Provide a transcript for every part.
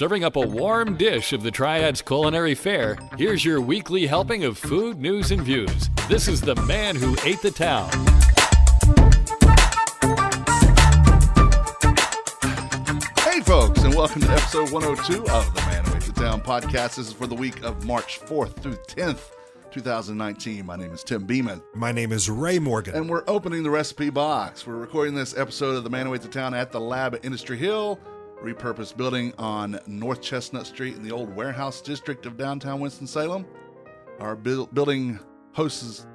Serving up a warm dish of the Triad's culinary fare, here's your weekly helping of food, news, and views. This is the man who ate the town. Hey folks, and welcome to episode 102 of the Man Who Ate the Town podcast. This is for the week of March 4th through 10th, 2019. My name is Tim Beeman. My name is Ray Morgan. And we're opening the recipe box. We're recording this episode of the Man Who Ate the Town at the Lab at Industry Hill, repurposed building on North Chestnut Street in the old warehouse district of downtown Winston-Salem. Our building houses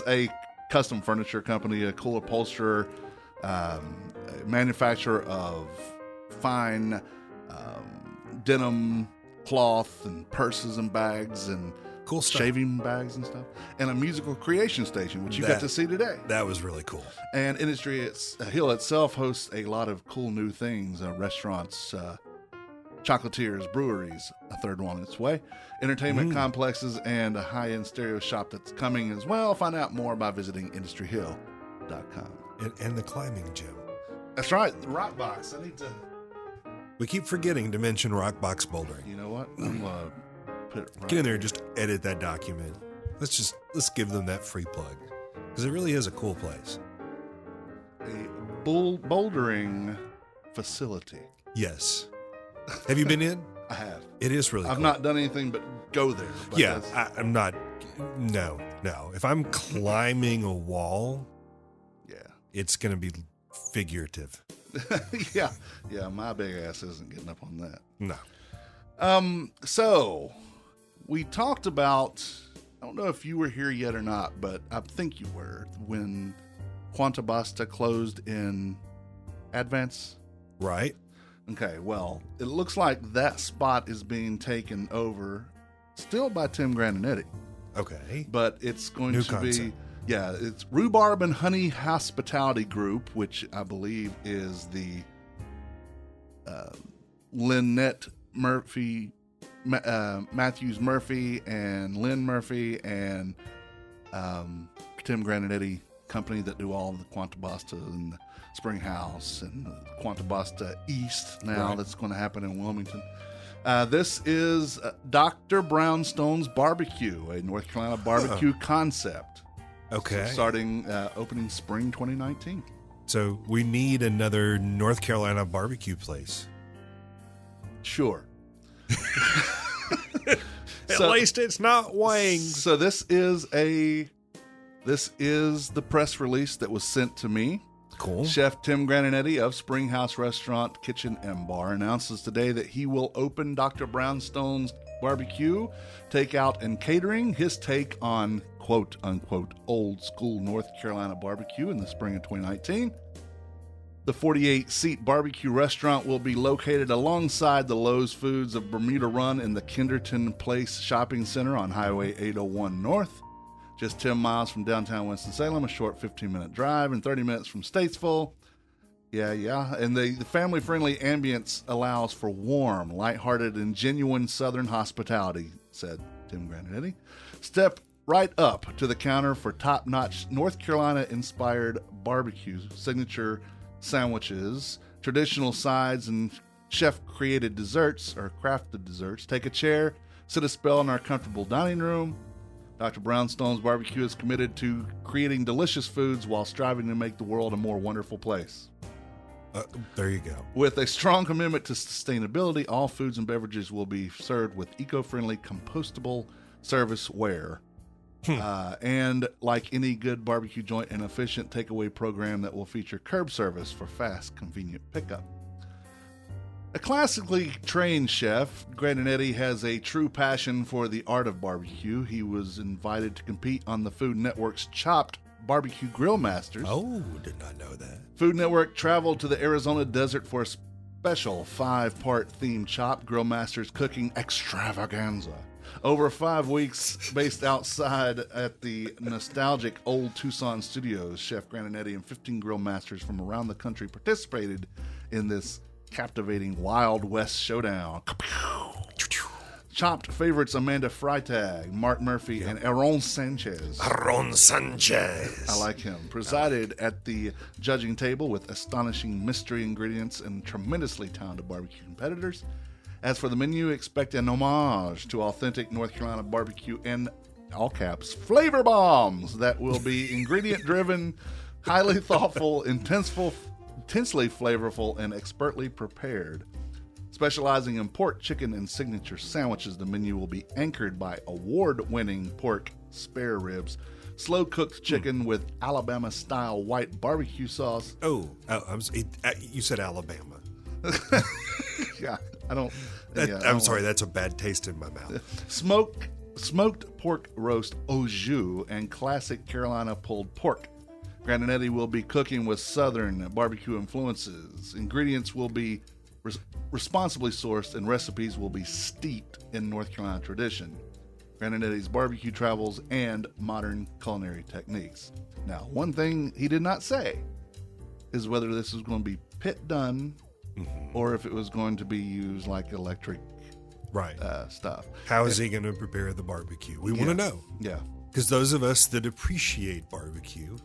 a custom furniture company, a cool upholsterer, manufacturer of fine denim cloth and purses and bags and cool stuff. Shaving bags and stuff, and a musical creation station, which you got to see today. That was really cool. And Industry Hill itself hosts a lot of cool new things, restaurants, chocolatiers, breweries, a third one on its way, entertainment complexes, and a high-end stereo shop that's coming as well. Find out more by visiting industryhill.com. And the climbing gym. That's right, the Rock Box. We keep forgetting to mention Rock Box bouldering. You know what? I'm gonna put it right. Get in there and just edit that document. Let's give them that free plug, because it really is a cool place. A bouldering facility. Yes. Have you been in? I have. It is really cool. I've not done anything but go there. But yeah, I'm not. No. If I'm climbing a wall, it's going to be figurative. yeah, my big ass isn't getting up on that. No. So we talked about, I don't know if you were here yet or not, but I think you were, when Quanta Basta closed in Advance. Right. Okay, well, it looks like that spot is being taken over still by Tim Grandinetti. Okay. But it's going New to concept. be, it's Rhubarb and Honey Hospitality Group, which I believe is the Lynette Murphy, Matthews Murphy, and Lynn Murphy, and Tim Grandinetti company that do all of the Quanta Basta and the Spring House and the Quanta Basta East now. Right. That's going to happen in Wilmington. This is Dr. Brownstone's Barbecue, a North Carolina barbecue concept. Okay. So starting opening spring 2019. So we need another North Carolina barbecue place. Sure. At least it's not wings. So this is the press release that was sent to me. Cool. Chef Tim Grandinetti of Spring House Restaurant, Kitchen, and Bar announces today that he will open Dr. Brownstone's Barbecue, Takeout, and Catering, his take on quote-unquote old school North Carolina barbecue in the spring of 2019. The 48-seat barbecue restaurant will be located alongside the Lowe's Foods of Bermuda Run in the Kenderton Place Shopping Center on Highway 801 North. Just 10 miles from downtown Winston-Salem, a short 15-minute drive, and 30 minutes from Statesville. Yeah. And the family-friendly ambience allows for warm, lighthearted, and genuine Southern hospitality, said Tim Grandinetti. Step right up to the counter for top-notch North Carolina-inspired barbecue, signature sandwiches, traditional sides, and chef-created desserts, or crafted desserts. Take a chair, sit a spell in our comfortable dining room. Dr. Brownstone's Barbecue is committed to creating delicious foods while striving to make the world a more wonderful place. There you go. With a strong commitment to sustainability, all foods and beverages will be served with eco-friendly, compostable serviceware. And like any good barbecue joint, an efficient takeaway program that will feature curb service for fast, convenient pickup. A classically trained chef, Grandinetti has a true passion for the art of barbecue. He was invited to compete on the Food Network's Chopped Barbecue Grill Masters. Oh, did not know that. Food Network traveled to the Arizona desert for a special 5-part themed Chopped Grill Masters cooking extravaganza. Over 5 weeks, based outside at the nostalgic old Tucson studios, Chef Grandinetti and 15 grill masters from around the country participated in this captivating Wild West showdown. Chopped favorites Amanda Freitag, Mark Murphy, and Aaron Sanchez. Aaron Sanchez. I like him. Presided at the judging table with astonishing mystery ingredients and tremendously talented barbecue competitors. As for the menu, expect an homage to authentic North Carolina barbecue and, all caps, flavor bombs that will be ingredient-driven, highly thoughtful, intensely flavorful, and expertly prepared. Specializing in pork, chicken, and signature sandwiches, the menu will be anchored by award-winning pork spare ribs, slow-cooked chicken with Alabama-style white barbecue sauce. You said Alabama. Yeah, I don't... I'm sorry, that's a bad taste in my mouth. Smoked pork roast au jus and classic Carolina pulled pork. Grandinetti will be cooking with Southern barbecue influences. Ingredients will be responsibly sourced and recipes will be steeped in North Carolina tradition. Grandinetti's barbecue travels and modern culinary techniques. Now, one thing he did not say is whether this was going to be pit done or if it was going to be used like electric stuff. How is he going to prepare the barbecue? We want to know. Yeah. Because those of us that appreciate barbecue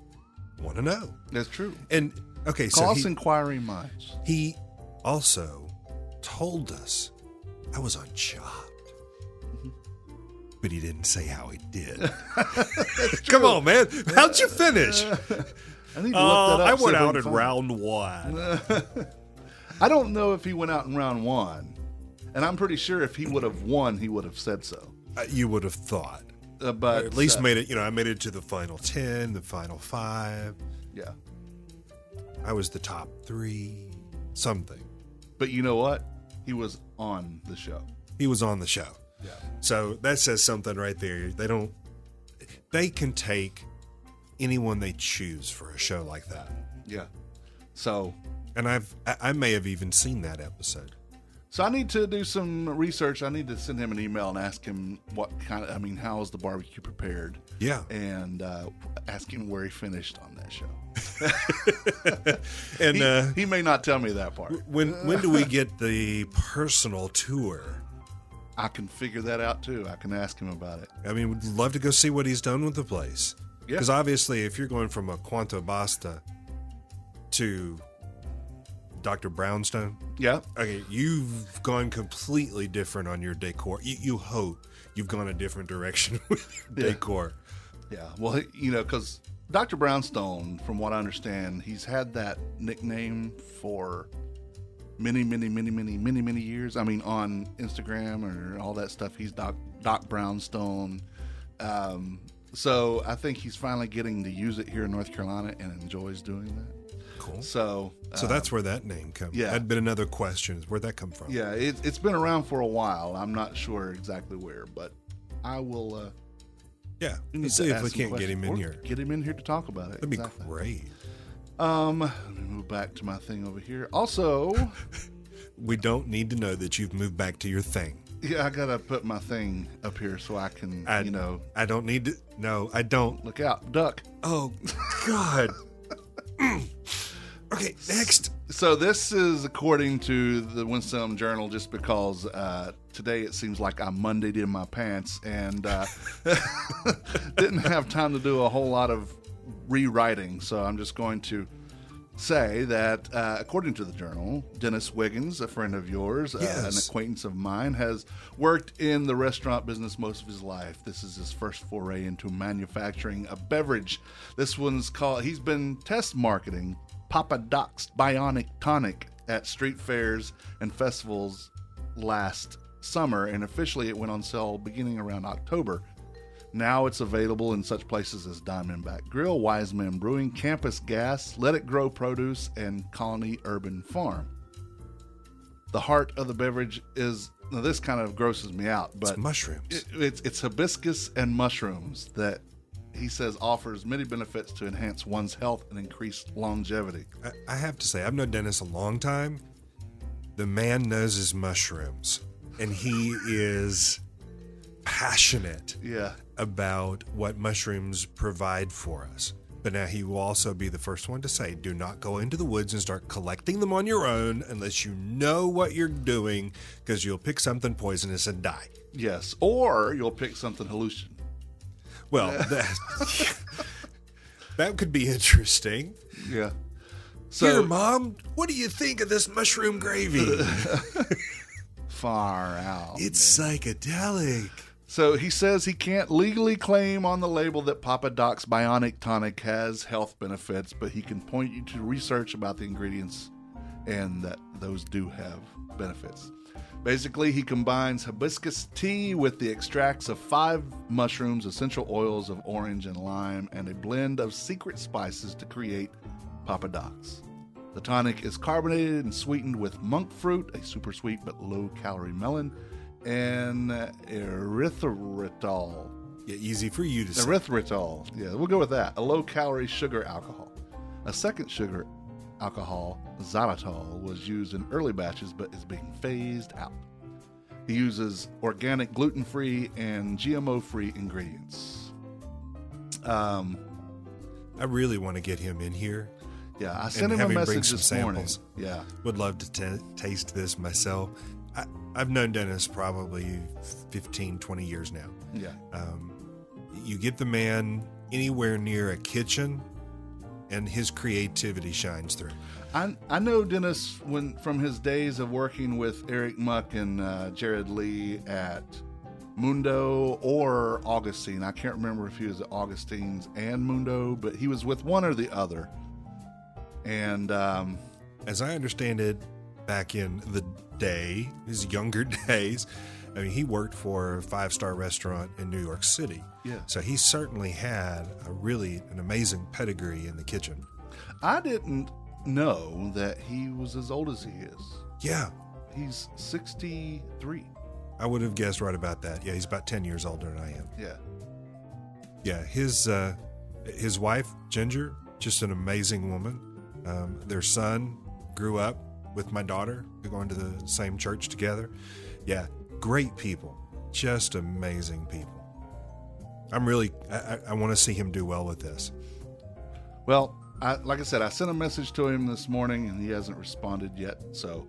want to know. That's true. And, okay, so Call us inquiring minds. He also told us I was on Chopped, but he didn't say how he did. Come on, man. How'd you finish? I need to look that up. I went out in round 1. I don't know if he went out in round 1. And I'm pretty sure if he would have won, he would have said so. You would have thought. But or at least made it, I made it to the final 10, the final 5. Yeah. I was the top 3, something. But you know what? He was on the show. He was on the show. Yeah. So that says something right there. They can take anyone they choose for a show like that. Yeah. So. And I may have even seen that episode. So I need to do some research. I need to send him an email and ask him how is the barbecue prepared? Yeah. And ask him where he finished on that show. And he may not tell me that part. When do we get the personal tour? I can figure that out too. I can ask him about it. I mean, we'd love to go see what he's done with the place. Because obviously, if you're going from a Quanto Basta to Dr. Brownstone. Yeah. Okay, you've gone completely different on your decor. You hope you've gone a different direction with your decor. Yeah. Well, because Dr. Brownstone, from what I understand, he's had that nickname for many years. I mean, on Instagram or all that stuff, he's Doc Brownstone. So I think he's finally getting to use it here in North Carolina and enjoys doing that. Cool. So that's where that name comes. Yeah, that'd been another question. Where'd that come from? Yeah, it's been around for a while. I'm not sure exactly where, but I will. Let's see if we can't get him in here. Get him in here to talk about it. That'd be great. Let me move back to my thing over here. Also, we don't need to know that you've moved back to your thing. Yeah, I gotta put my thing up here so I can. I don't need to. No, I don't. Look out, duck. Oh, God. Okay, next. So this is according to the Winston Journal, just because today it seems like I Monday'd in my pants and didn't have time to do a whole lot of rewriting. So I'm just going to say that according to the Journal, Dennis Wiggins, a friend of yours, an acquaintance of mine, has worked in the restaurant business most of his life. This is his first foray into manufacturing a beverage. This one's called, he's been test marketing Papa Doc's Bionic Tonic at street fairs and festivals last summer, and officially it went on sale beginning around October. Now it's available in such places as Diamondback Grill, Wise Men Brewing, Campus Gas, Let It Grow Produce, and Colony Urban Farm. The heart of the beverage is, now this kind of grosses me out, but it's mushrooms. It's hibiscus and mushrooms that he says offers many benefits to enhance one's health and increase longevity. I have to say, I've known Dennis a long time. The man knows his mushrooms, and he is passionate about what mushrooms provide for us. But now he will also be the first one to say, do not go into the woods and start collecting them on your own unless you know what you're doing, because you'll pick something poisonous and die. Yes, or you'll pick something hallucinant. Well, that could be interesting. Yeah. So, here, Mom, what do you think of this mushroom gravy? Far out. It's psychedelic. So he says he can't legally claim on the label that Papa Doc's Bionic Tonic has health benefits, but he can point you to research about the ingredients and that those do have benefits. Basically, he combines hibiscus tea with the extracts of 5 mushrooms, essential oils of orange and lime, and a blend of secret spices to create Papa Doc's. The tonic is carbonated and sweetened with monk fruit, a super sweet but low-calorie melon, and erythritol. Yeah, easy for you to say. Erythritol. Yeah, we'll go with that. A low-calorie sugar alcohol. A second sugar alcohol, xylitol, was used in early batches but is being phased out. He uses organic, gluten-free, and GMO-free ingredients. I really want to get him in here. Yeah, I sent him a message this morning. Yeah, would love to taste this myself. I've known Dennis probably 15, 20 years now. Yeah. You get the man anywhere near a kitchen, and his creativity shines through. I know Dennis from his days of working with Eric Muck and Jared Lee at Mundo or Augustine. I can't remember if he was at Augustine's and Mundo, but he was with one or the other. And as I understand it, back in the day, his younger days, I mean, he worked for a 5-star restaurant in New York City. Yeah. So he certainly had an amazing pedigree in the kitchen. I didn't know that he was as old as he is. Yeah. He's 63. I would have guessed right about that. Yeah, he's about 10 years older than I am. Yeah. Yeah, his wife, Ginger, just an amazing woman. Their son grew up with my daughter. They're going to the same church together. Yeah, great people. Just amazing people. I'm really, I want to see him do well with this. Well, like I said, I sent a message to him this morning, and he hasn't responded yet. So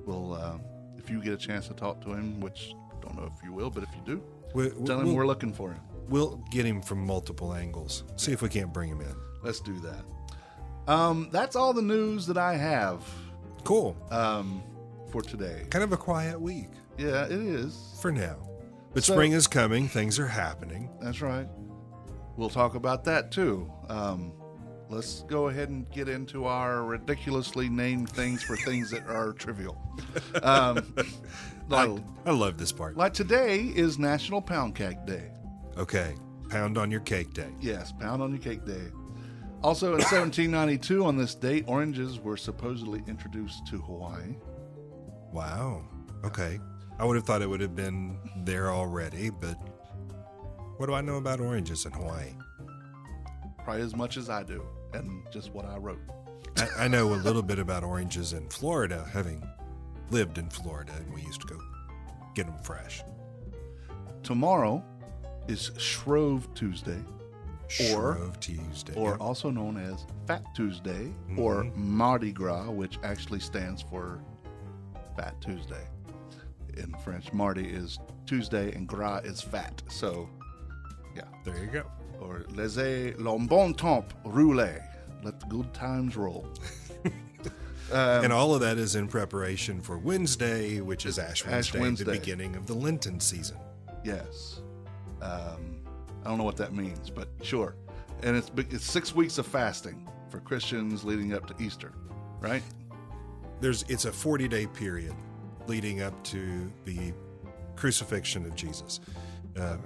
we'll, if you get a chance to talk to him, which I don't know if you will, but if you do, tell him we're looking for him. We'll get him from multiple angles. See if we can't bring him in. Let's do that. That's all the news that I have. Cool. For today. Kind of a quiet week. Yeah, it is. For now. But spring is coming. Things are happening. That's right. We'll talk about that too. Let's go ahead and get into our ridiculously named things for things that are trivial. I love this part. Like today is National Pound Cake Day. Okay. Pound on your cake day. Yes, pound on your cake day. Also in 1792 on this date, oranges were supposedly introduced to Hawaii. Wow. Okay. I would have thought it would have been there already, but what do I know about oranges in Hawaii? Probably as much as I do, and just what I wrote. I know a little bit about oranges in Florida, having lived in Florida, and we used to go get them fresh. Tomorrow is Shrove Tuesday. Shrove Tuesday. Or also known as Fat Tuesday, or Mardi Gras, which actually stands for Fat Tuesday. In French, Mardi is Tuesday and Gras is fat. So, yeah. There you go. Or laissez le bon temps rouler. Let the good times roll. And all of that is in preparation for Wednesday, which is Ash Wednesday, the beginning of the Lenten season. Yes. I don't know what that means, but sure. And it's 6 weeks of fasting for Christians leading up to Easter, right? It's a 40-day period leading up to the crucifixion of Jesus.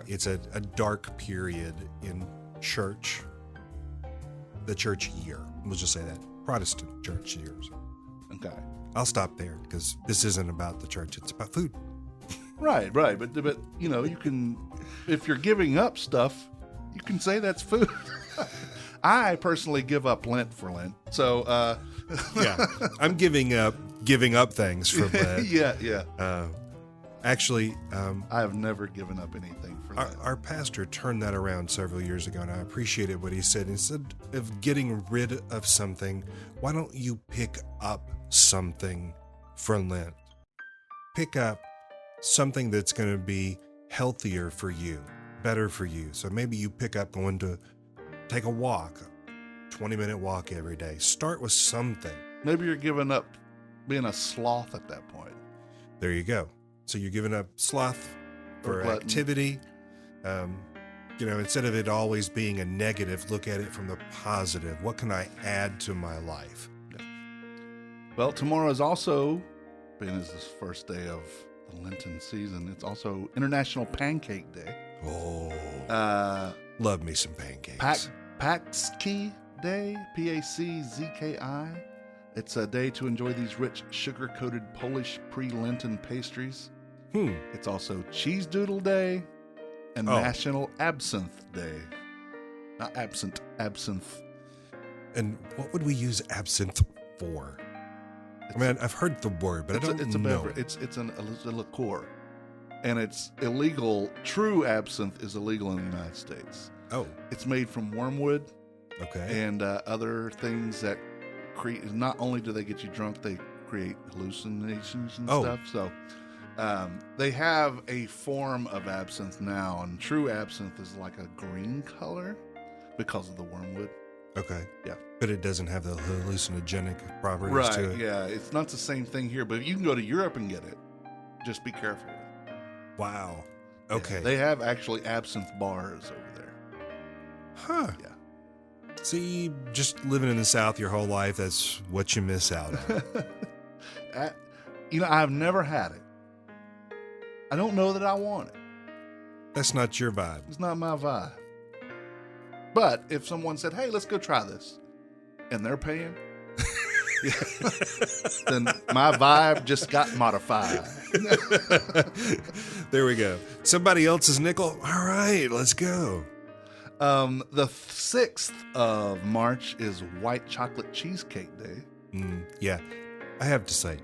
It's a dark period in church, the church year. We'll just say that. Protestant church years. Okay. I'll stop there because this isn't about the church. It's about food. Right. But you know, you can, if you're giving up stuff, you can say that's food. I personally give up Lent for Lent. So, yeah, I'm giving up things for Lent. Yeah. Actually, I have never given up anything for Lent. Our pastor turned that around several years ago, and I appreciated what he said. Instead of getting rid of something, why don't you pick up something for Lent? Pick up something that's going to be healthier for you, better for you. So maybe you pick up going to take a walk, 20-minute walk every day. Start with something. Maybe you're giving up being a sloth at that point. There you go. So you're giving up sloth for activity. Instead of it always being a negative, look at it from the positive. What can I add to my life? Yeah. Well, tomorrow is also, being as this first day of the Lenten season, it's also International Pancake Day. Oh, love me some pancakes. Paczki Day, P-A-C-Z-K-I. It's a day to enjoy these rich, sugar-coated Polish pre-Lenten pastries. It's also Cheese Doodle Day and National Absinthe Day. Not absent, absinthe. And what would we use absinthe for? I've heard the word, but I don't know. It's a beverage. It's a liqueur. And it's illegal. True absinthe is illegal in the United States. Oh. It's made from wormwood. Okay. And other things that create, not only do they get you drunk, they create hallucinations and stuff. So they have a form of absinthe now, and true absinthe is like a green color because of the wormwood. Okay. Yeah. But it doesn't have the hallucinogenic properties to it. Right, yeah. It's not the same thing here, but you can go to Europe and get it. Just be careful. Wow. Okay. Yeah, they have actually absinthe bars over there. Huh. Yeah. See, just living in the South your whole life, that's what you miss out on. I've never had it. I don't know that I want it. That's not your vibe. It's not my vibe. But if someone said, hey, let's go try this, and they're paying, then my vibe just got modified. There we go. Somebody else's nickel? All right, let's go. The 6th of March is White Chocolate Cheesecake Day. Yeah, I have to say,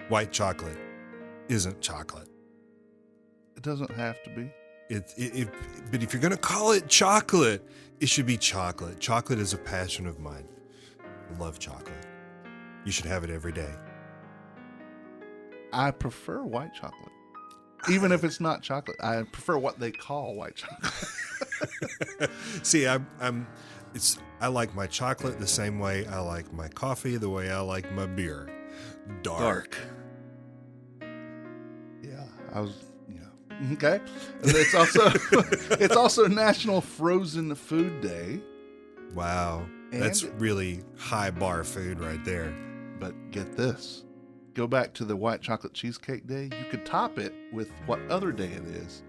white chocolate isn't chocolate. It doesn't have to be. But if you're going to call it chocolate, it should be chocolate. Chocolate is a passion of mine. I love chocolate. You should have it every day. I prefer white chocolate. Even if it's not chocolate, I prefer what they call white chocolate. See, I like my chocolate the same way I like my coffee, the way I like my beer. Dark. Yeah, okay. And it's also National Frozen Food Day. Wow. That's really high bar food right there. But get this. Go back to the White Chocolate Cheesecake Day. You could top it with what other day it is?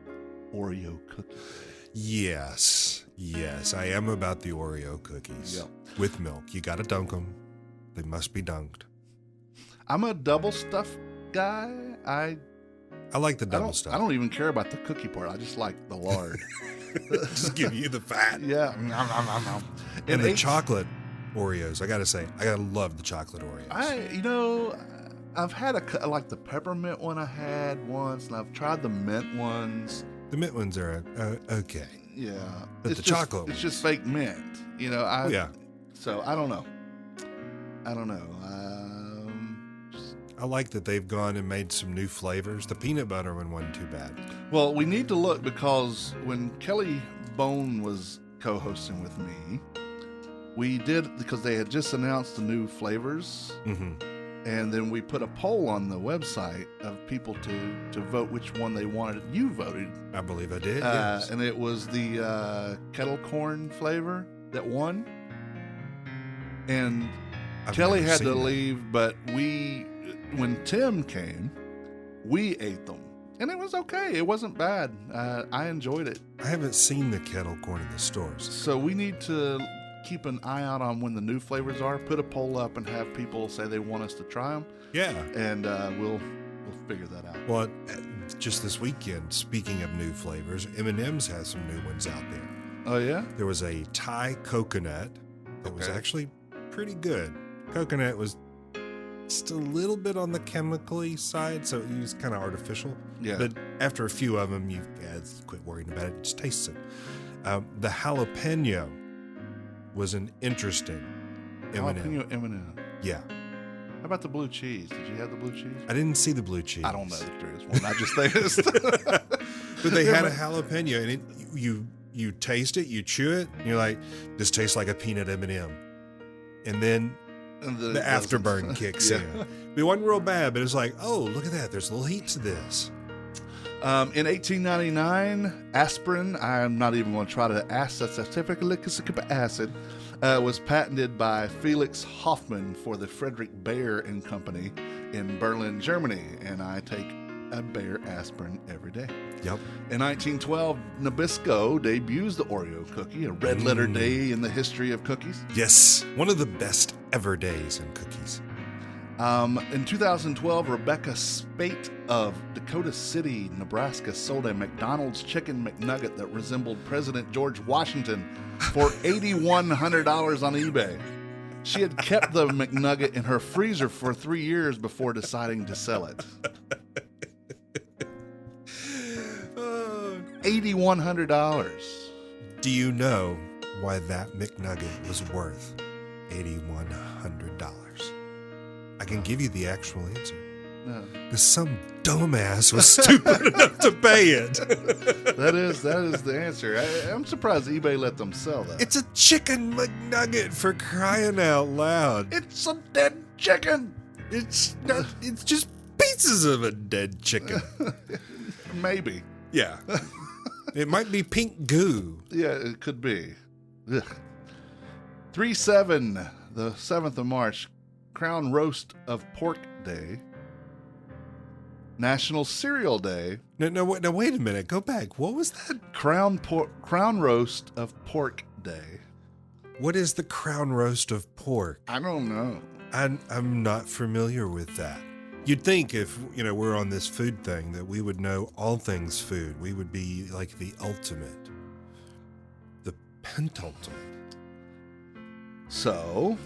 Oreo Cookie Day. Yes, I am about the Oreo cookies. Yep. With milk. You got to dunk them. They must be dunked. I'm a double stuff guy. I like the double stuff. I don't even care about the cookie part. I just like the lard. Just give you the fat. Yeah. And the chocolate Oreos, I got to say, I love the chocolate Oreos. I've had like the peppermint one I had once, and I've tried the mint ones. The mint ones are okay. Yeah. But chocolate it's just fake mint. Yeah. So I don't know. I like that they've gone and made some new flavors. The peanut butter one wasn't too bad. Well, we need to look, because when Kelly Bone was co-hosting with me, we did, because they had just announced the new flavors. Mm-hmm. And then we put a poll on the website of people to vote which one they wanted. You voted. I believe I did, yes. And it was the kettle corn flavor that won. And Kelly had to leave, but when Tim came, we ate them. And it was okay. It wasn't bad. I enjoyed it. I haven't seen the kettle corn in the stores. So we need to keep an eye out on when the new flavors are. Put a poll up and have people say they want us to try them. Yeah. And we'll figure that out. Well, just this weekend, speaking of new flavors, M&M's has some new ones out there. Oh, yeah? There was a Thai coconut that was actually pretty good. Coconut was just a little bit on the chemically side, so it was kind of artificial. Yeah. But after a few of them, you quit worrying about it. It just tastes it. The jalapeno was an interesting M&M. Jalapeno M&M. Yeah. How about the blue cheese? Did you have the blue cheese? I didn't see the blue cheese. I don't know if there is one. I just think it's... But they had a jalapeno, and you taste it, you chew it, and you're like, this tastes like a peanut M&M. And then the afterburn kicks in. It wasn't real bad, but it was like, oh, look at that. There's a little heat to this. In 1899, aspirin, I'm not even going to try to ask, that's acetic acid, was patented by Felix Hoffmann for the Frederick Bayer and Company in Berlin, Germany. And I take a Bayer aspirin every day. Yep. In 1912, Nabisco debuts the Oreo cookie, a red letter day in the history of cookies. Yes, one of the best ever days in cookies. In 2012, Rebecca Spate of Dakota City, Nebraska, sold a McDonald's Chicken McNugget that resembled President George Washington for $8,100 on eBay. She had kept the McNugget in her freezer for 3 years before deciding to sell it. $8,100. Do you know why that McNugget was worth $8,100? I can give you the actual answer. No. Because some dumbass was stupid enough to pay it. That is the answer. I'm surprised eBay let them sell that. It's a chicken McNugget, for crying out loud. It's a dead chicken. It's not. It's just pieces of a dead chicken. Maybe. Yeah. It might be pink goo. Yeah, it could be. 3/7, the 7th of March, Crown Roast of Pork Day. National Cereal Day. No, wait a minute. Go back. What was that? Crown Roast of Pork Day. What is the crown roast of pork? I don't know. I'm not familiar with that. You'd think if, we're on this food thing that we would know all things food. We would be like the ultimate, the pentultimate. So,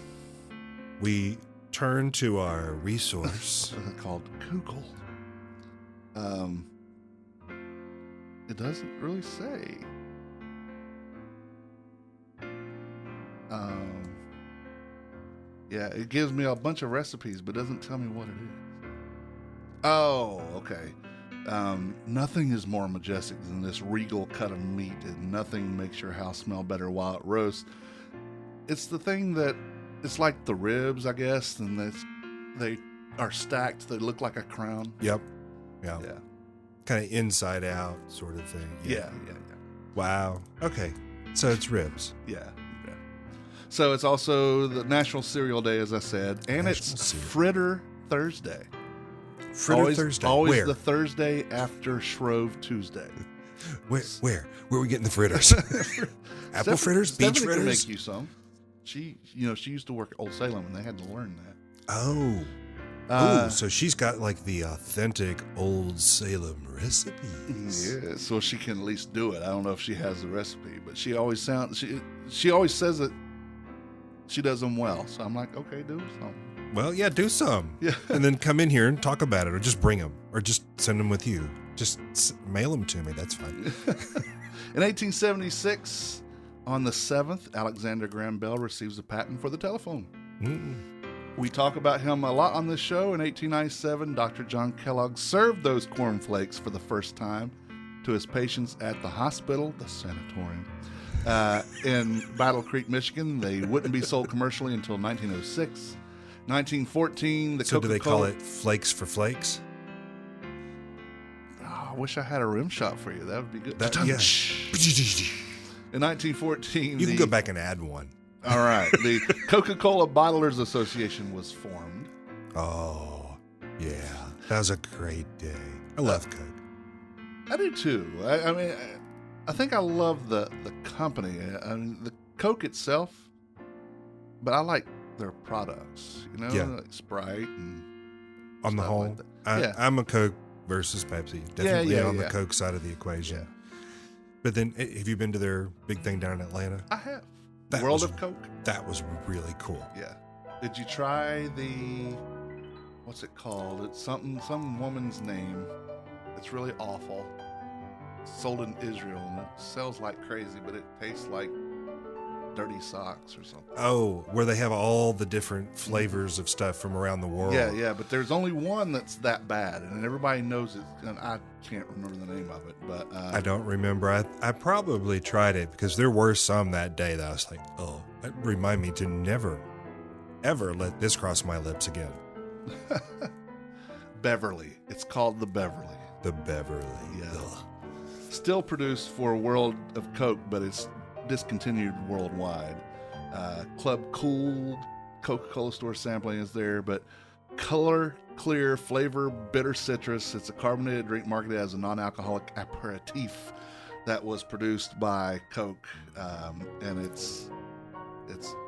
we turn to our resource called Google. It doesn't really say. Yeah, it gives me a bunch of recipes, but doesn't tell me what it is. Oh, okay. Nothing is more majestic than this regal cut of meat, and nothing makes your house smell better while it roasts. It's the thing that, it's like the ribs, I guess, and they are stacked. They look like a crown. Yep. Yeah. Kind of inside out sort of thing. Yeah. Wow. Okay. So it's ribs. Yeah. So it's also the National Cereal Day, as I said, and it's Fritter Thursday. Thursday. Always Where? the Thursday after Shrove Tuesday. Where are we getting the fritters? Apple fritters? Beach fritters? Can make you some. She used to work at Old Salem, and they had to learn that. Oh, so she's got like the authentic Old Salem recipes. Yeah, so she can at least do it. I don't know if she has the recipe, but she always she always says that she does them well. So I'm like, okay, do some. Well, yeah, do some. Yeah. And then come in here and talk about it, or just bring them, or just send them with you. Just mail them to me. That's fine. In 1876, on the 7th, Alexander Graham Bell receives a patent for the telephone. We talk about him a lot on this show. In 1897, Dr. John Kellogg served those cornflakes for the first time to his patients at the hospital, the sanatorium, in Battle Creek, Michigan. They wouldn't be sold commercially until 1906. 1914, So do they call it Flakes for Flakes? Oh, I wish I had a rim shot for you. That would be good. Yeah. In 1914, you can go back and add one. All right. The Coca-Cola Bottlers Association was formed. Oh, yeah. That was a great day. I love Coke. I do too. I mean, I think I love the company. I mean, the Coke itself, but I like their products, like Sprite and on the whole. Like I'm a Coke versus Pepsi. Definitely on the Coke side of the equation. Yeah. But then, have you been to their big thing down in Atlanta? I have. World of Coke? That was really cool. Yeah. Did you try what's it called? It's some woman's name. It's really awful. It's sold in Israel, and it sells like crazy, but it tastes like Dirty Socks or something. Oh, where they have all the different flavors of stuff from around the world. Yeah, but there's only one that's that bad, and everybody knows it. And I can't remember the name of it, but I don't remember. I probably tried it because there were some that day that I was like, oh, that remind me to never, ever let this cross my lips again. Beverly. It's called the Beverly. The Beverly. Yeah. Ugh. Still produced for World of Coke, but it's discontinued worldwide. Club Cool, Coca-Cola store sampling is there, but Color Clear Flavor Bitter Citrus. It's a carbonated drink marketed as a non-alcoholic aperitif that was produced by Coke, and it's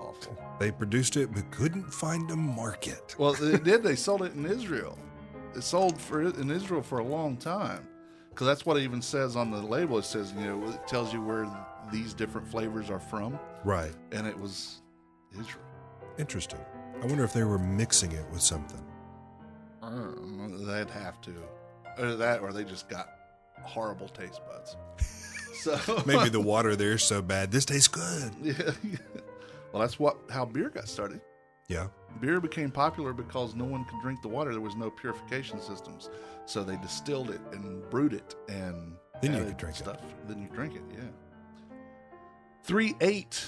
awful. They produced it but couldn't find a market. Well, they did. They sold it in Israel. It sold in Israel for a long time. Because that's what it even says on the label. It says, it tells you where these different flavors are from. Right. And it was Israel. Interesting. I wonder if they were mixing it with something. They'd have to. Or that, or they just got horrible taste buds. So maybe the water there is so bad. This tastes good. Yeah. Well, that's how beer got started. Yeah. Beer became popular because no one could drink the water. There was no purification systems. So they distilled it and brewed it and then you could drink stuff. Then you drink it, yeah. 3/8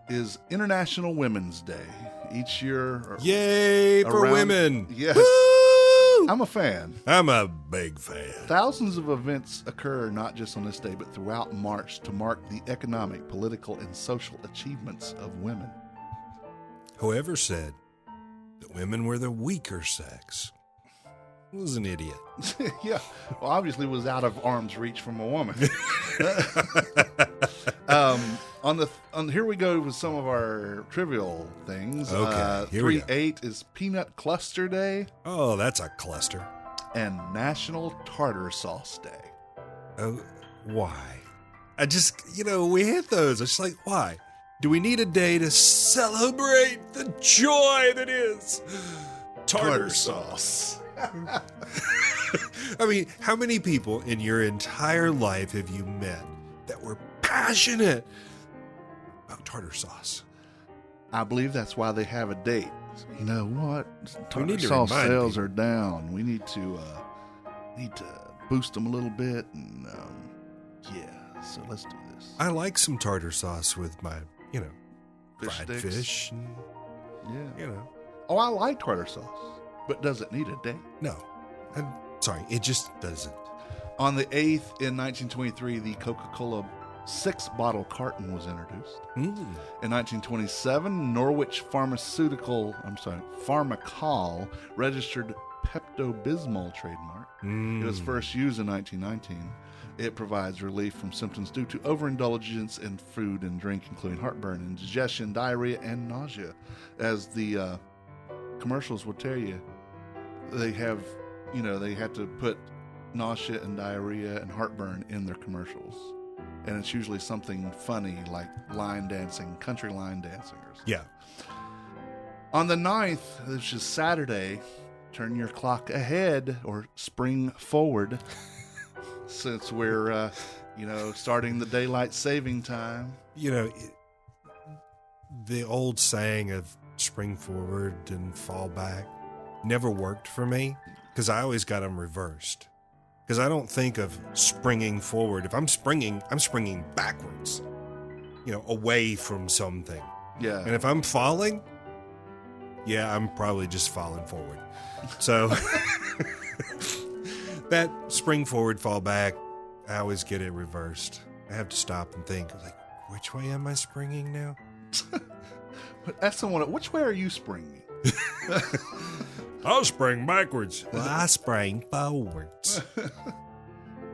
is International Women's Day. Each year. Yay for women. Yes. Woo! I'm a fan. I'm a big fan. Thousands of events occur not just on this day, but throughout March to mark the economic, political, and social achievements of women. Whoever said that women were the weaker sex was an idiot. Yeah. Well, obviously was out of arm's reach from a woman. Here we go with some of our trivial things. Okay. 3/8 is Peanut Cluster Day. Oh, that's a cluster. And National Tartar Sauce Day. Oh, why? I just, we hit those. It's like, why? Do we need a day to celebrate the joy that is tartar sauce? I mean, how many people in your entire life have you met that were passionate about tartar sauce? I believe that's why they have a date. You know what? Tartar to sauce remind sales people. are down. We need to boost them a little bit, and so let's do this. I like some tartar sauce with my, Fish fried sticks. fish. And, Oh, I like tartar sauce, but does it need a date? No. I'm sorry, it just doesn't. On the 8th in 1923, the Coca-Cola 6-bottle carton was introduced. In 1927, Norwich Pharmacol registered Pepto-Bismol trademark. It was first used in 1919. It provides relief from symptoms due to overindulgence in food and drink, including heartburn, indigestion, diarrhea, and nausea. As the commercials will tell you, they have to put nausea and diarrhea and heartburn in their commercials. And it's usually something funny like line dancing, country line dancing or something. Yeah. On the 9th, which is Saturday, turn your clock ahead or spring forward since we're, starting the daylight saving time. The old saying of spring forward and fall back never worked for me because I always got them reversed. Because I don't think of springing forward. If I'm springing backwards, away from something. Yeah. And if I'm falling, I'm probably just falling forward. So that spring forward, fall back, I always get it reversed. I have to stop and think, which way am I springing now? Ask someone, which way are you springing? I'll spring backwards. Well, I sprang forwards.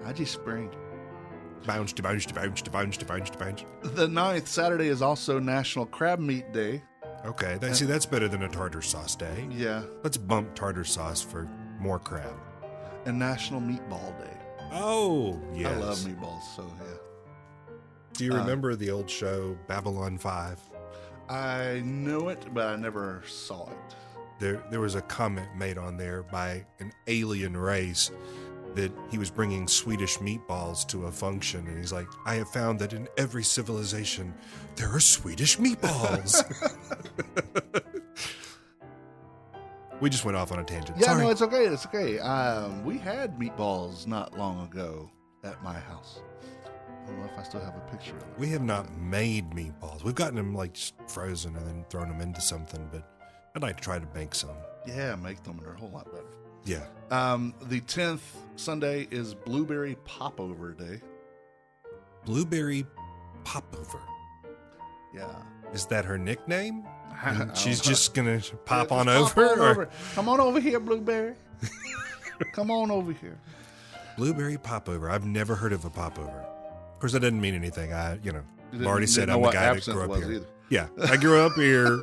I just spring. Bounce to bounce to bounce to bounce to bounce to bounce. The 9th, Saturday, is also National Crab Meat Day. Okay, that's better than a tartar sauce day. Yeah. Let's bump tartar sauce for more crab. And National Meatball Day. Oh, yes. I love meatballs, so yeah. Do you remember the old show Babylon 5? I knew it, but I never saw it. There was a comment made on there by an alien race that he was bringing Swedish meatballs to a function, and he's like, I have found that in every civilization, there are Swedish meatballs. We just went off on a tangent. Yeah, Sorry. no, it's okay. It's okay. We had meatballs not long ago at my house. I don't know if I still have a picture of it. We have not made meatballs. We've gotten them like just frozen and then thrown them into something, but I'd like to try to make some. Yeah, make them. They're a whole lot better. Yeah. The 10th Sunday is Blueberry Popover Day. Blueberry Popover. Yeah. Is that her nickname? And she's Uh-huh. just going to pop on Just over? on over. Come on over here, Blueberry. Come on over here. Blueberry Popover. I've never heard of a popover. Of course, that doesn't mean anything. I've already said Didn't know I'm the what guy that absinthe grew up was here. either. Yeah, I grew up here.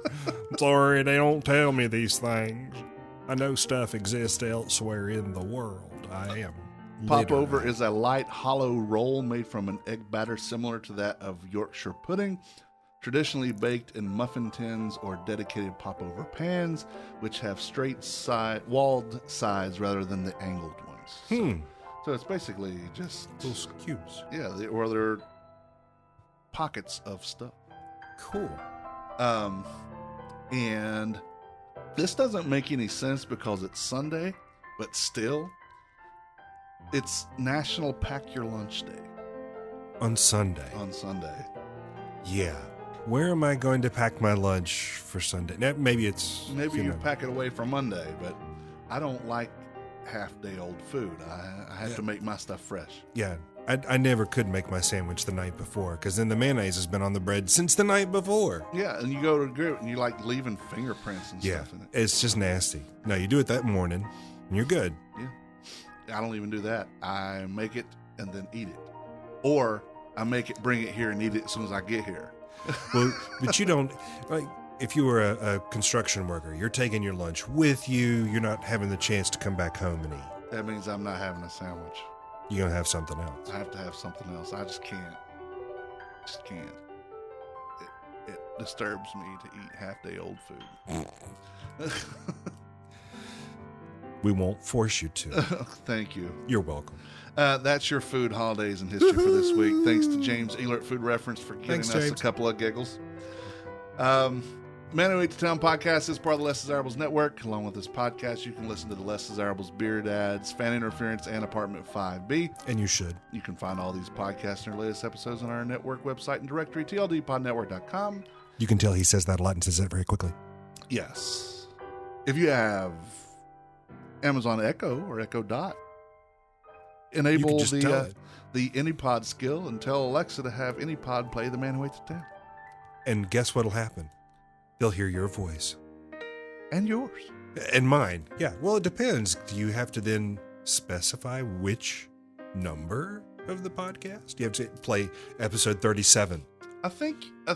Sorry, they don't tell me these things. I know stuff exists elsewhere in the world. I am. Popover literate. is a light, hollow roll made from an egg batter similar to that of Yorkshire pudding, traditionally baked in muffin tins or dedicated popover pans, which have straight walled sides rather than the angled ones. So it's basically just Little cubes. yeah, or they're pockets of stuff. Cool. And this doesn't make any sense because it's Sunday, but still, it's National Pack Your Lunch Day On Sunday. on Sunday. Yeah. Where am I going to pack my lunch for Sunday? Now, maybe it's... Maybe you know. pack it away for Monday, but I don't like half-day-old food. I have to make my stuff fresh. Yeah. I never could make my sandwich the night before because then the mayonnaise has been on the bread since the night before. Yeah, and you go to grill it and you like leaving fingerprints and Yeah. stuff in it. It's just nasty. No, you do it that morning and you're good. I don't even do that. I make it and then eat it. Or I make it, bring it here and eat it as soon as I get here. Well, but you don't, like, if you were a construction worker, you're taking your lunch with you, you're not having the chance to come back home and eat. That means I'm not having a sandwich. You're going to have something else. I have to have something else. I just can't. Just can't. It disturbs me to eat half-day-old food. We won't force you to. Thank you. You're welcome. That's your food, holidays, and history for this week. Thanks to James Elert Food Reference for giving Thanks, us a James. couple of giggles. Man Who Ate to Town podcast is part of the Less Desirables Network. Along with this podcast, you can listen to the Less Desirables Beer Dads, Fan Interference, and Apartment 5B. And you should. You can find all these podcasts and our latest episodes on our network website and directory, tldpodnetwork.com. You can tell he says that a lot and says that very quickly. Yes. If you have Amazon Echo or Echo Dot, enable You can just tell the it. AnyPod skill and tell Alexa to have AnyPod play The Man Who Ate to Town. And guess what'll happen? They'll hear your voice. And yours. And mine. Yeah. Well, it depends. Do you have to then specify which number of the podcast? You have to play episode 37. I think, I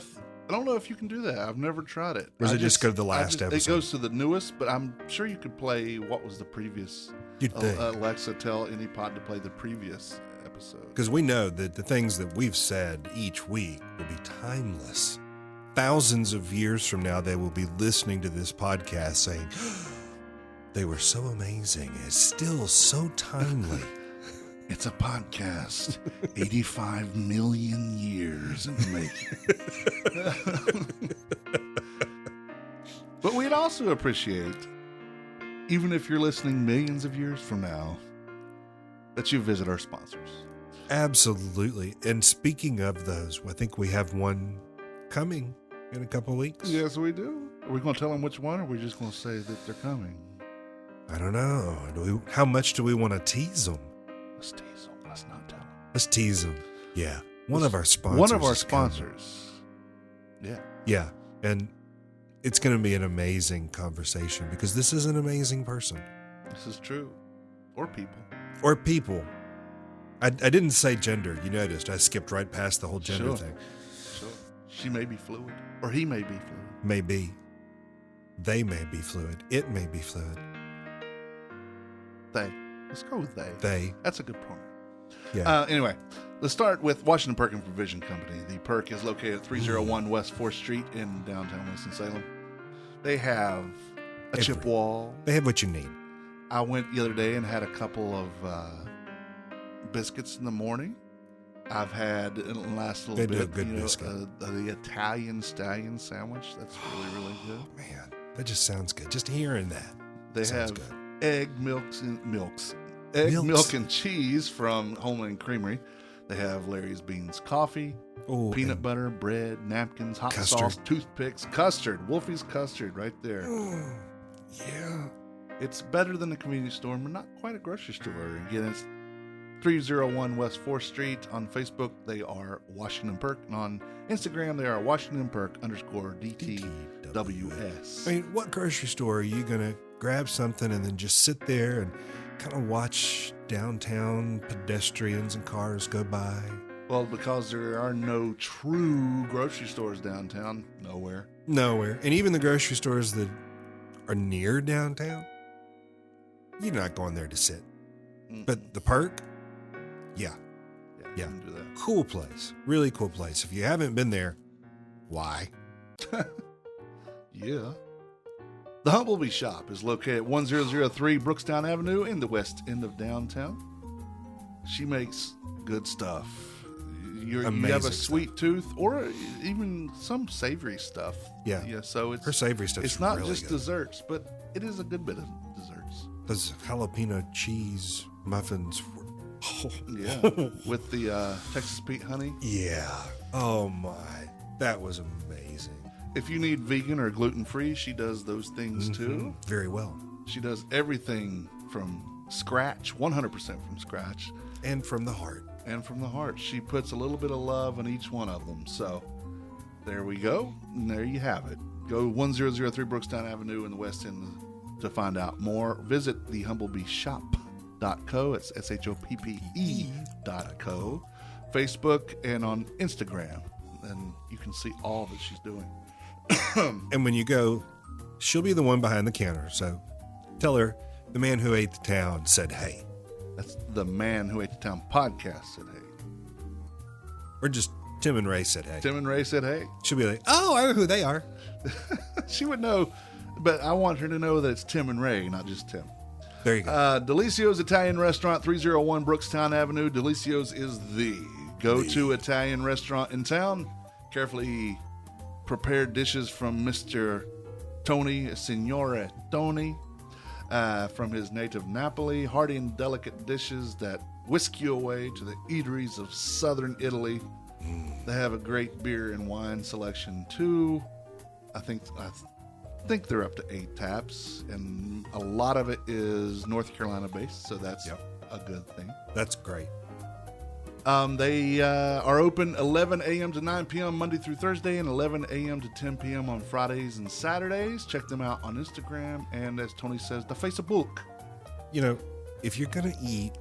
don't know if you can do that. I've never tried it. Or does it just go to the last episode? It goes to the newest, but I'm sure you could play what was the previous. You'd think. Alexa, tell AnyPod to play the previous episode. Because we know that the things that we've said each week will be timeless. Thousands of years from now, they will be listening to this podcast saying, they were so amazing. It's still so timely. It's a podcast. 85 million years in the making. But we'd also appreciate, even if you're listening millions of years from now, that you visit our sponsors. Absolutely. And speaking of those, I think we have one coming in a couple of weeks. Yes, we do. Are we going to tell them which one, or are we just going to say that they're coming? I don't know. How much do we want to tease them? Let's tease them. Let's not tell them. Let's tease them. Yeah. One of our sponsors. One of our is coming. sponsors. Yeah. Yeah. And it's going to be an amazing conversation because this is an amazing person. This is true. Or people. Or people. I didn't say gender. You noticed. I skipped right past the whole gender Sure. thing. Sure. She may be fluid. Or he may be fluid. Maybe. They may be fluid. It may be fluid. They. Let's go with they. They. That's a good pronoun. Yeah. Anyway, let's start with Washington Perkin Provision Company. The Perk is located at 301 West 4th Street in downtown Winston-Salem. They have a chip wall. They have what you need. I went the other day and had a couple of biscuits in the morning. I've had in the last little They bit, do a good biscuit. the Italian stallion sandwich. That's really good. Oh, man, that just sounds good. Just hearing that. They sounds have good. egg milk and cheese from Homeland Creamery. They have Larry's Beans coffee, peanut butter, bread, napkins, hot sauce, toothpicks, custard. Wolfie's custard right there. Yeah. It's better than a convenience store, but not quite a grocery store. Again, it's 301 West 4th Street. On Facebook, they are Washington Perk. And on Instagram, they are Washington Perk _DTWS. I mean, what grocery store are you going to grab something and then just sit there and kind of watch downtown pedestrians and cars go by? Well, because there are no true grocery stores downtown. Nowhere. And even the grocery stores that are near downtown, you're not going there to sit. But the Perk, yeah. You can do that. Cool place. Really cool place. If you haven't been there, why? Yeah. The Humblebee Shop is located at 1003 Brookstown Avenue in the west end of downtown. She makes good stuff. You have a sweet tooth or even some savory stuff. Yeah. So it's her savory stuff. It's not really just good. Desserts, but it is a good bit of desserts. Those jalapeno cheese muffins. Yeah. With the Texas Pete honey. Yeah. Oh my. That was amazing. If you need vegan or gluten-free, she does those things too. Very well. She does everything from scratch, 100% from scratch. And from the heart. She puts a little bit of love in each one of them. So there we go. And there you have it. Go 1003 Brookstown Avenue in the West End to find out more. Visit thehumblebeeshop.co. It's SHOPPE.co. Facebook and on Instagram. And you can see all that she's doing. And when you go, she'll be the one behind the counter. So tell her the man who ate the town said hey. That's the Man Who Ate the Town podcast said hey. Or just Tim and Ray said hey. Tim and Ray said hey. She'll be like, oh, I know who they are. She would know, but I want her to know that it's Tim and Ray, not just Tim. There you go. Delicio's Italian Restaurant, 301 Brookstown Avenue. Delicio's is the go-to Italian restaurant in town. Carefully prepared dishes from Mr. Tony, Signore Tony, from his native Napoli. Hearty and delicate dishes that whisk you away to the eateries of southern Italy. They have a great beer and wine selection too. I think they're up to 8 taps, and a lot of it is North Carolina based, so that's a good thing. That's great. They are open 11 a.m. to 9 p.m. Monday through Thursday and 11 a.m. to 10 p.m. on Fridays and Saturdays. Check them out on Instagram and, as Tony says, the Facebook. You know, if you're going to eat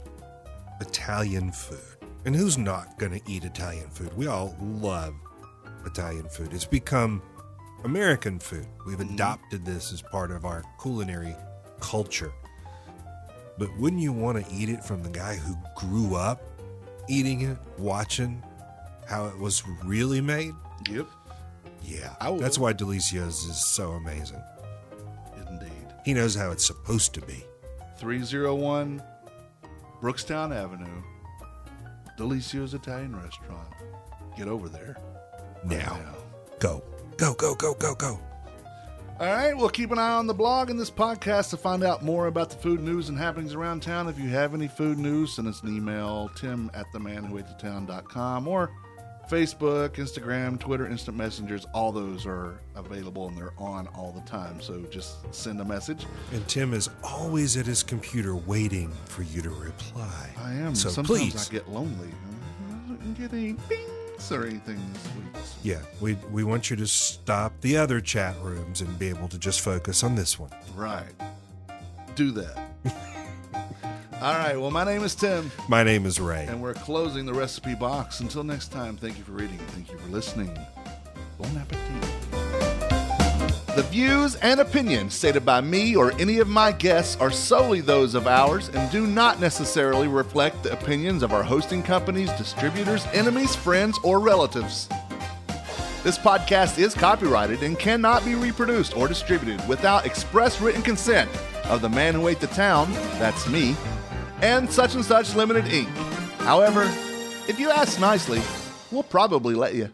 Italian food, and who's not going to eat Italian food? We all love Italian food. It's become American food. We've adopted this as part of our culinary culture. But wouldn't you want to eat it from the guy who grew up eating it, watching how it was really made? Yep. Yeah. That's why Delicio's is so amazing. Indeed. He knows how it's supposed to be. 301 Brookstown Avenue, Delicio's Italian Restaurant. Get over there. Now. Go. Go, go, go, go, go. All right, well, keep an eye on the blog and this podcast to find out more about the food news and happenings around town. If you have any food news, send us an email, tim@themanwhoatethetown.com, or Facebook, Instagram, Twitter, Instant Messengers. All those are available and they're on all the time, so just send a message. And Tim is always at his computer waiting for you to reply. I am. So sometimes please. I get lonely. I didn't get any bings or anything this week. Yeah, we want you to stop the other chat rooms and be able to just focus on this one. Right. Do that. All right, well, my name is Tim. My name is Ray. And we're closing the recipe box. Until next time, thank you for reading. Thank you for listening. Bon appetit. The views and opinions stated by me or any of my guests are solely those of ours and do not necessarily reflect the opinions of our hosting companies, distributors, enemies, friends, or relatives. This podcast is copyrighted and cannot be reproduced or distributed without express written consent of the man who ate the town, that's me, and Such Limited Inc. However, if you ask nicely, we'll probably let you.